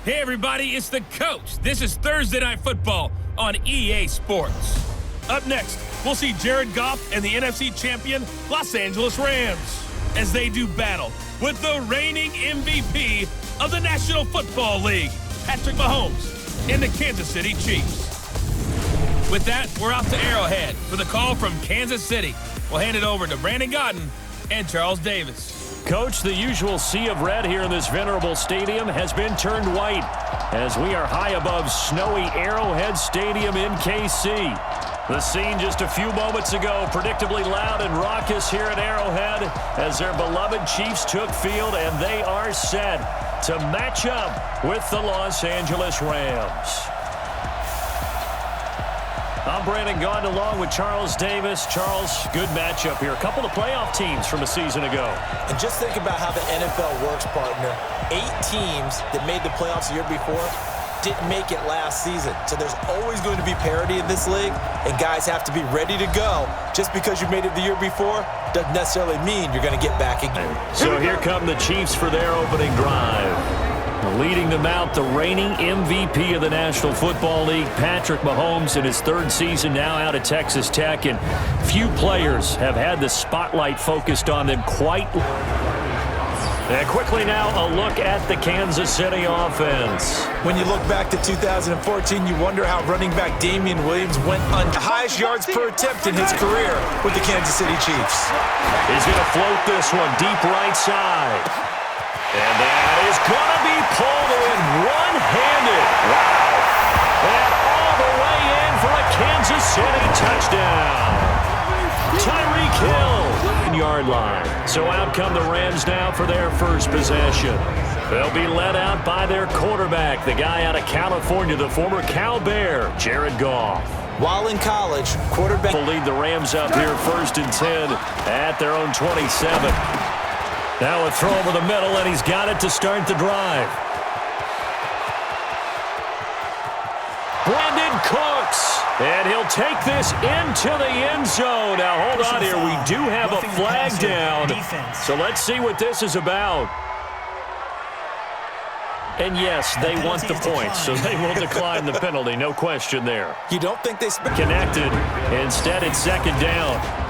Hey everybody, it's the coach. This is Thursday Night Football on EA Sports. Up next, we'll see Jared Goff and the NFC champion Los Angeles Rams as they do battle with the reigning MVP of the National Football League, Patrick Mahomes, and the Kansas City Chiefs. With that, we're out to Arrowhead for the call from Kansas City. We'll hand it over to Brandon Godden and Charles Davis. Coach, the usual sea of red here in this venerable stadium has been turned white as we are high above snowy Arrowhead Stadium in KC. The scene just a few moments ago, predictably loud and raucous here at Arrowhead as their beloved Chiefs took field, and they are set to match up with the Los Angeles Rams. I'm Brandon Gaudin along with Charles Davis. Charles, good matchup here. A couple of playoff teams from a season ago. And just think about how the NFL works, partner. 8 teams that made the playoffs the year before didn't make it last season. So there's always going to be parity in this league, and guys have to be ready to go. Just because you made it the year before doesn't necessarily mean you're going to get back again. So here come the Chiefs for their opening drive. Leading them out, the reigning MVP of the National Football League, Patrick Mahomes, in his 3rd season now out of Texas Tech, and few players have had the spotlight focused on them quite. And quickly now, a look at the Kansas City offense. When you look back to 2014, you wonder how running back Damian Williams went on the highest yards per attempt in his career with the Kansas City Chiefs. He's going to float this one deep right side. And that is going to be pulled in one-handed. Wow. And all the way in for a Kansas City touchdown. Tyreek Hill, yard line. So out come the Rams now for their first possession. They'll be led out by their quarterback, the guy out of California, the former Cal Bear, Jared Goff. While in college, quarterback will lead the Rams up here 1st and 10 at their own 27. Now a throw over the middle, and he's got it to start the drive. Brandon Cooks, and he'll take this into the end zone. Now hold on here, we do have a flag down, so let's see what this is about. And yes, they want the points, so they will decline the penalty, no question there. You don't think they connected. Instead, it's 2nd down.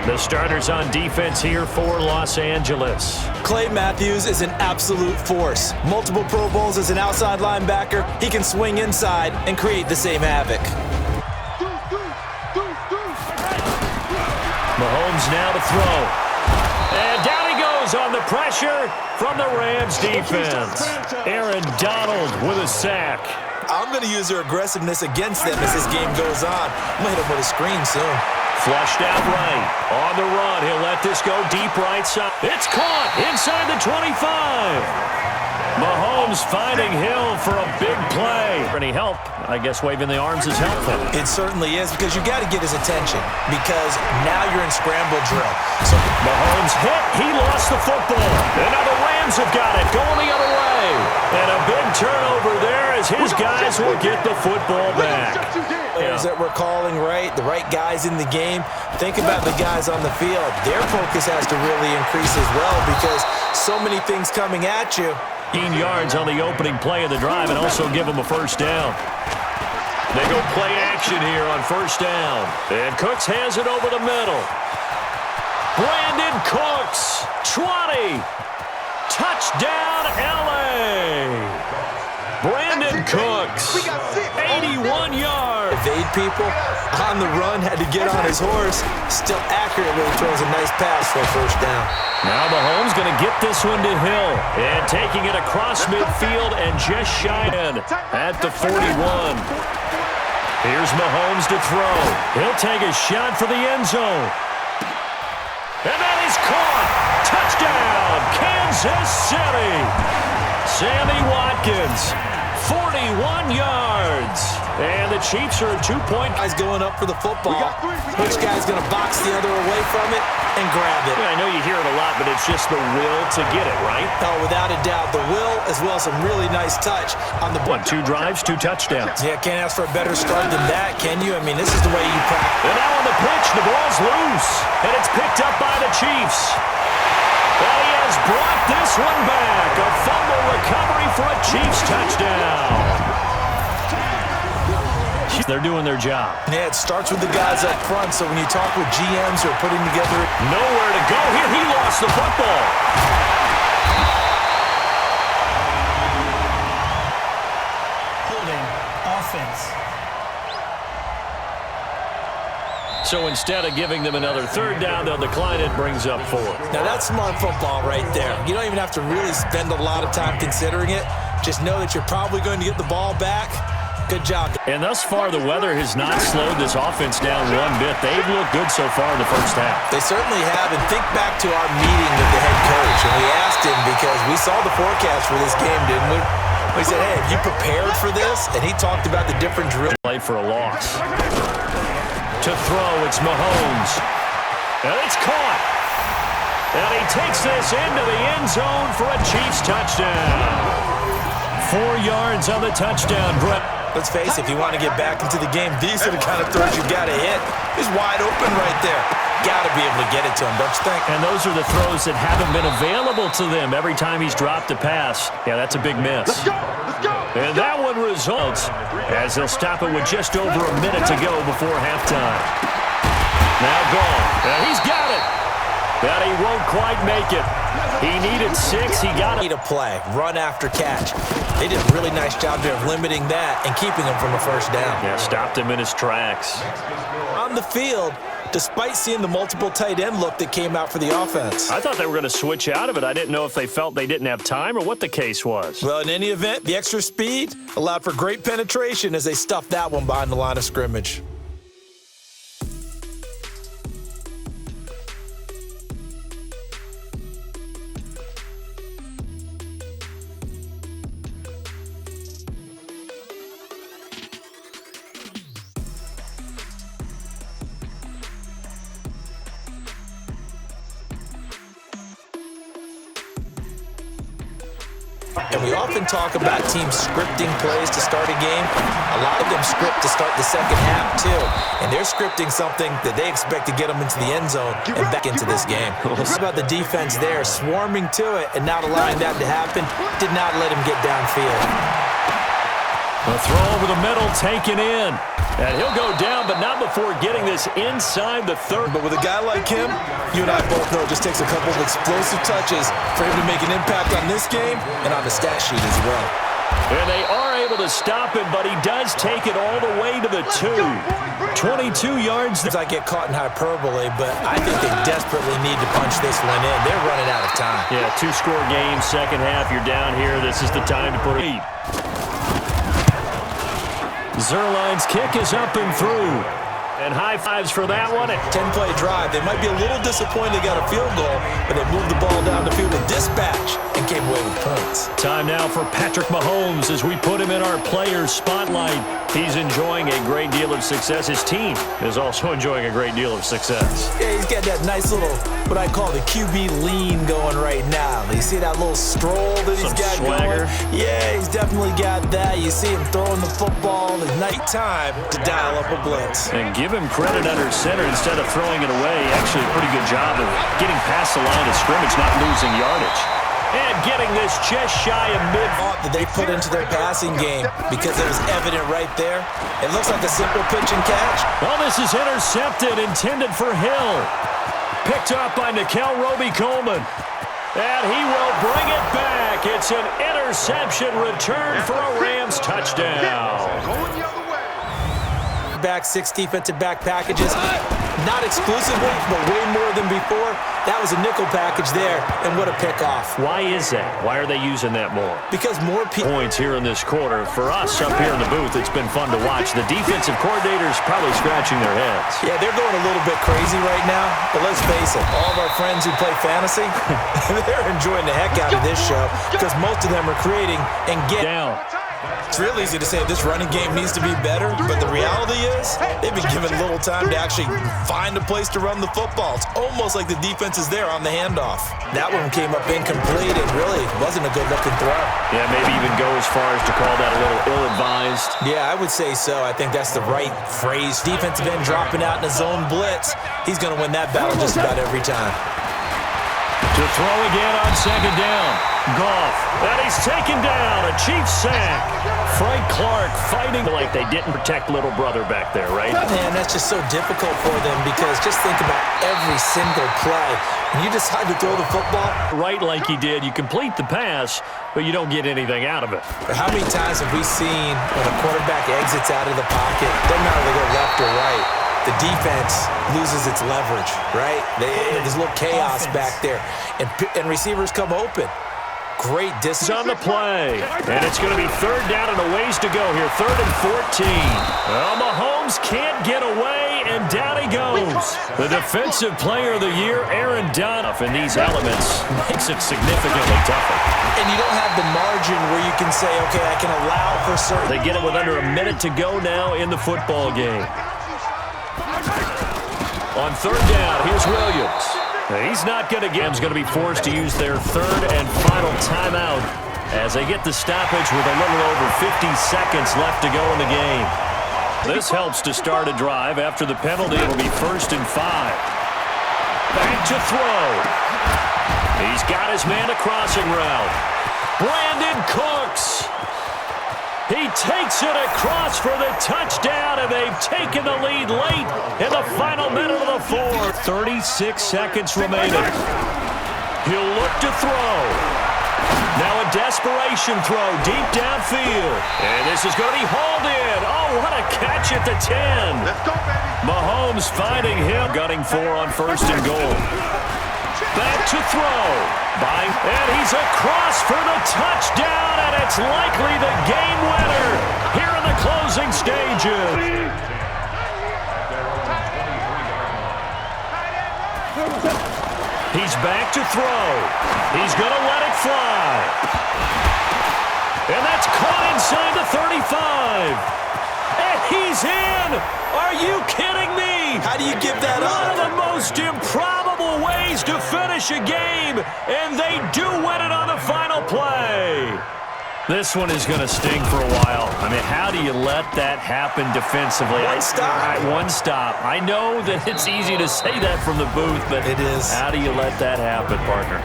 The starters on defense here for Los Angeles. Clay Matthews is an absolute force. Multiple Pro Bowls as an outside linebacker. He can swing inside and create the same havoc. Mahomes now to throw. And down he goes on the pressure from the Rams defense. Aaron Donald with a sack. I'm going to use their aggressiveness against them as this game goes on. I'm going to hit him with a screen soon. Flushed out right. On the run. He'll let this go deep right side. It's caught inside the 25. Mahomes finding Hill for a big play. Any help? I guess waving the arms is helpful. It certainly is, because you got to get his attention, because now you're in scramble drill. So Mahomes hit. He lost the football. And now the Rams have got it. Going the other way. And a big turnover there as his guys will get the football back. Players that we're calling right, the right guys in the game. Think about the guys on the field. Their focus has to really increase as well, because so many things coming at you. 15 yards on the opening play of the drive, and also give them a 1st down. They go play action here on 1st down. And Cooks has it over the middle. Brandon Cooks, 20. Touchdown, L.A. Brandon Cooks, 81 yards. Evade people on the run, had to get on his horse. Still accurately throws a nice pass for a 1st down. Now Mahomes going to get this one to Hill. And taking it across midfield and just shy in at the 41. Here's Mahomes to throw. He'll take a shot for the end zone. And that is caught. Touchdown, Kansas City. Sammy Watkins, 41 yards. And the Chiefs are a 2-point. Guys going up for the football. Which guy's going to box the other away from it and grab it? Yeah, I know you hear it a lot, but it's just the will to get it, right? Oh, without a doubt. The will, as well as some really nice touch on the... 2 drives, 2 touchdowns. Yeah, can't ask for a better start than that, can you? I mean, this is the way you practice. And now on the pitch, the ball's loose. And it's picked up by the Chiefs. And he has brought this one back. A fumble recovery for a touchdown. They're doing their job. Yeah, it starts with the guys up front, so when you talk with GMs who are putting together... Nowhere to go here. He lost the football. Holding offense. So instead of giving them another third down, they'll decline it, brings up 4. Now, that's smart football right there. You don't even have to really spend a lot of time considering it. Just know that you're probably going to get the ball back. Good job. And thus far, the weather has not slowed this offense down one bit. They've looked good so far in the first half. They certainly have. And think back to our meeting with the head coach. And we asked him because we saw the forecast for this game, didn't we? We said, hey, have you prepared for this? And he talked about the different drills. Play for a loss. To throw, it's Mahomes. And it's caught. And he takes this into the end zone for a Chiefs touchdown. 4 yards on the touchdown, Brett. Let's face it, if you want to get back into the game, these are the kind of throws you got to hit. He's wide open right there. Got to be able to get it to him, don't you think? And those are the throws that haven't been available to them every time he's dropped a pass. Yeah, that's a big miss. Let's go! Let's go! And that one results as they'll stop it with just over a minute to go before halftime. Now gone. And he's got it. But he won't quite make it. He needed 6. He got it. Need a play, run after catch. They did a really nice job there of limiting that and keeping him from a first down. Yeah, stopped him in his tracks. On the field, despite seeing the multiple tight end look that came out for the offense. I thought they were going to switch out of it. I didn't know if they felt they didn't have time or what the case was. Well, in any event, the extra speed allowed for great penetration as they stuffed that one behind the line of scrimmage. And we often talk about teams scripting plays to start a game. A lot of them script to start the second half, too. And they're scripting something that they expect to get them into the end zone and back into this game. How about the defense there, swarming to it and not allowing that to happen? Did not let him get downfield. The throw over the middle taken in. And he'll go down, but not before getting this inside the 30. But with a guy like him, you and I both know it just takes a couple of explosive touches for him to make an impact on this game and on the stat sheet as well. And they are able to stop him, but he does take it all the way to the 2. 22 yards. I get caught in hyperbole, but I think they desperately need to punch this one in. They're running out of time. Yeah, 2-score game, second half. You're down here. This is the time to put a lead. Zerline's kick is up and through. And high fives for that one. 10-play drive. They might be a little disappointed they got a field goal, but they moved the ball down the field with dispatch and came away with points. Time now for Patrick Mahomes as we put him in our players' spotlight. He's enjoying a great deal of success. His team is also enjoying a great deal of success. Yeah, he's got that nice little, what I call the QB lean going right now. You see that little stroll that he's got swagger going? Yeah, he's definitely got that. You see him throwing the football at night time to dial up a blitz. And give him credit under center instead of throwing it away. Actually, a pretty good job of getting past the line of scrimmage, not losing yardage. And getting this just shy of mid. That they put into their passing game because it was evident right there. It looks like a simple pitch and catch. Well, this is intercepted, intended for Hill. Picked up by Nikel Roby-Coleman. And he will bring it back. It's an interception return for a Rams touchdown. Going the other way. Back 6 defensive back packages. Not exclusively, but way more than before. That was a nickel package there, and what a pickoff. Why is that? Why are they using that more? Because more people... Points here in this quarter. For us up here in the booth, it's been fun to watch. The defensive coordinators probably scratching their heads. Yeah, they're going a little bit crazy right now, but let's face it, all of our friends who play fantasy, they're enjoying the heck out of this show because most of them are creating and getting... Down. It's real easy to say this running game needs to be better, but the reality is they've been given little time to actually find a place to run the football. It's almost like the defense is there on the handoff. That one came up incomplete and really wasn't a good-looking throw. Yeah, maybe even go as far as to call that a little ill-advised. Yeah, I would say so. I think that's the right phrase. Defensive end dropping out in a zone blitz. He's going to win that battle just about every time. To throw again on second down. Goff, and he's taken down. A Chiefs sack. Frank Clark fighting like they didn't protect little brother back there, right? Man, that's just so difficult for them because just think about every single play. When you decide to throw the football. Right like he did. You complete the pass, but you don't get anything out of it. How many times have we seen when a quarterback exits out of the pocket, doesn't matter if they go left or right, the defense loses its leverage, right? There's a little chaos back there, and receivers come open. Great distance on the play, and it's going to be third down and a ways to go here. 3rd and 14. Well, Mahomes can't get away, and down he goes. The Defensive Player of the Year, Aaron Donald, in these elements makes it significantly tougher. And you don't have the margin where you can say, okay, I can allow for certain. They get it with under a minute to go now in the football game. On 3rd down, here's Williams. He's not going to get him. He's going to be forced to use their 3rd and final timeout as they get the stoppage with a little over 50 seconds left to go in the game. This helps to start a drive. After the penalty, it'll be 1st and 5. Back to throw. He's got his man a crossing route. Brandon Cooks. He takes it across for the touchdown, and they've taken the lead late in the final minute of the 4th. 36 seconds remaining. He'll look to throw. Now a desperation throw deep downfield. And this is going to be hauled in. Oh, what a catch at the 10. Let's go, baby. Mahomes finding him. Gunning for on 1st and goal. Back to throw. And he's across for the touchdown, and it's likely the game winner here in the closing stages. He's back to throw. He's going to let it fly. And that's caught inside the 35. And he's in. Are you kidding me? How do you give that up? One of the most improbable ways to finish a game, and they do win it on the final play. This one is going to sting for a while. I mean, how do you let that happen defensively? One stop. One stop. I know that it's easy to say that from the booth, but it is. How do you let that happen, partner?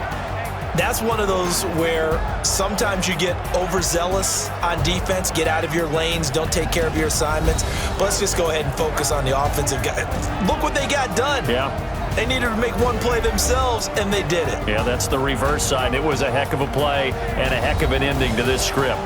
That's one of those where sometimes you get overzealous on defense, get out of your lanes, don't take care of your assignments. But let's just go ahead and focus on the offensive guy. Look what they got done. Yeah. They needed to make one play themselves, and they did it. Yeah, that's the reverse side. It was a heck of a play and a heck of an ending to this script.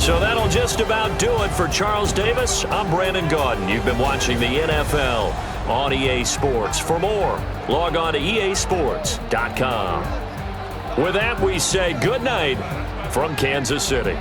So that'll just about do it for Charles Davis. I'm Brandon Gaudin. You've been watching the NFL on EA Sports. For more, log on to easports.com. With that, we say good night from Kansas City.